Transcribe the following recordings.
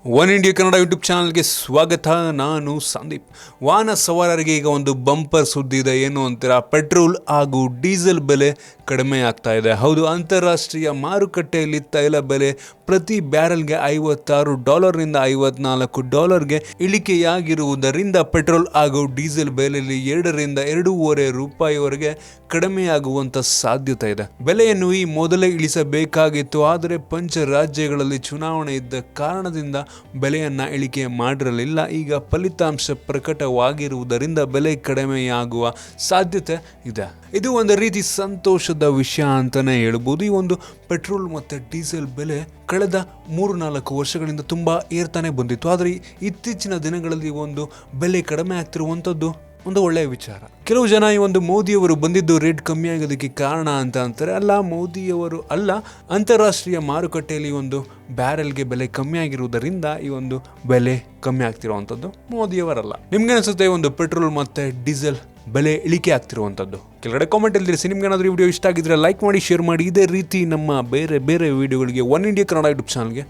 One India Kannada YouTube ಚಾನಲ್ಗೆ ಸ್ವಾಗತ. ನಾನು ಸಂದೀಪ್. ವಾಹನ ಸವಾರರಿಗೆ ಈಗ ಒಂದು ಬಂಪರ್ ಸುದ್ದಿ ಇದೆ. ಏನು ಅಂತೀರಾ? ಪೆಟ್ರೋಲ್ ಹಾಗೂ ಡೀಸೆಲ್ ಬೆಲೆ ಕಡಿಮೆ ಆಗ್ತಾ ಇದೆ. ಹೌದು, ಅಂತಾರಾಷ್ಟ್ರೀಯ ಮಾರುಕಟ್ಟೆಯಲ್ಲಿ ತೈಲ ಬೆಲೆ ಪ್ರತಿ ಬ್ಯಾರೆಲ್ಗೆ $56 $54 ಇಳಿಕೆಯಾಗಿರುವುದರಿಂದ ಪೆಟ್ರೋಲ್ ಹಾಗೂ ಡೀಸೆಲ್ ಬೆಲೆಯಲ್ಲಿ $2.5 ಕಡಿಮೆಯಾಗುವಂಥ ಸಾಧ್ಯತೆ ಇದೆ. ಬೆಲೆಯನ್ನು ಈ ಮೊದಲೇ ಇಳಿಸಬೇಕಾಗಿತ್ತು, ಆದರೆ ಪಂಚ ರಾಜ್ಯಗಳಲ್ಲಿ ಚುನಾವಣೆ ಇದ್ದ ಕಾರಣದಿಂದ ಬೆಲೆಯನ್ನು ಇಳಿಕೆ ಮಾಡಿರಲಿಲ್ಲ. ಈಗ ಫಲಿತಾಂಶ ಪ್ರಕಟವಾಗಿರುವುದರಿಂದ ಬೆಲೆ ಕಡಿಮೆಯಾಗುವ ಸಾಧ್ಯತೆ ಇದೆ. ಇದು ಒಂದು ರೀತಿ ಸಂತೋಷದ ವಿಷಯ ಅಂತಾನೆ ಹೇಳ್ಬೋದು. ಈ ಒಂದು ಪೆಟ್ರೋಲ್ ಮತ್ತು ಡೀಸೆಲ್ ಬೆಲೆ ಕಳೆದ 3-4 ವರ್ಷಗಳಿಂದ ತುಂಬ ಏರ್ತಾನೆ ಬಂದಿತ್ತು. ಆದರೆ ಇತ್ತೀಚಿನ ದಿನಗಳಲ್ಲಿ ಒಂದು ಬೆಲೆ ಕಡಿಮೆ ಆಗ್ತಿರುವಂಥದ್ದು ಒಂದು ಒಳ್ಳೆಯ ವಿಚಾರ. ಕೆಲವು ಜನ ಈ ಒಂದು ಮೋದಿಯವರು ಬಂದಿದ್ದು ರೇಟ್ ಕಮ್ಮಿ ಆಗೋದಕ್ಕೆ ಕಾರಣ ಅಂತ ಅಂತಾರೆ. ಅಲ್ಲ, ಮೋದಿಯವರು ಅಲ್ಲ, ಅಂತಾರಾಷ್ಟ್ರೀಯ ಮಾರುಕಟ್ಟೆಯಲ್ಲಿ ಒಂದು ಬ್ಯಾರೆಲ್ಗೆ ಬೆಲೆ ಕಮ್ಮಿ ಆಗಿರುವುದರಿಂದ ಈ ಒಂದು ಬೆಲೆ ಕಮ್ಮಿ ಆಗ್ತಿರುವಂಥದ್ದು ಮೋದಿಯವರಲ್ಲ. ನಿಮ್ಗೆ ಅನಿಸುತ್ತೆ ಒಂದು ಪೆಟ್ರೋಲ್ ಮತ್ತು ಡೀಸೆಲ್ ಬೆಲೆ ಇಳಿಕೆ ಆಗ್ತಿರುವಂಥದ್ದು? ಕೆಳಗಡೆ ಕಾಮೆಂಟಲ್ಲಿ ತಿಳಿಸಿ. ನಿಮ್ಗೇನಾದರೂ ಈ ವಿಡಿಯೋ ಇಷ್ಟ ಆಗಿದ್ರೆ ಲೈಕ್ ಮಾಡಿ, ಶೇರ್ ಮಾಡಿ. ಇದೇ ರೀತಿ ನಮ್ಮ ಬೇರೆ ಬೇರೆ ವಿಡಿಯೋಗಳಿಗೆ ಒನ್ ಇಂಡಿಯಾ ಕನ್ನಡ ಯೂಟ್ಯೂಬ್ ಚಾನಲ್ಗೆ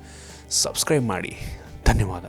ಸಬ್ಸ್ಕ್ರೈಬ್ ಮಾಡಿ. ಧನ್ಯವಾದ.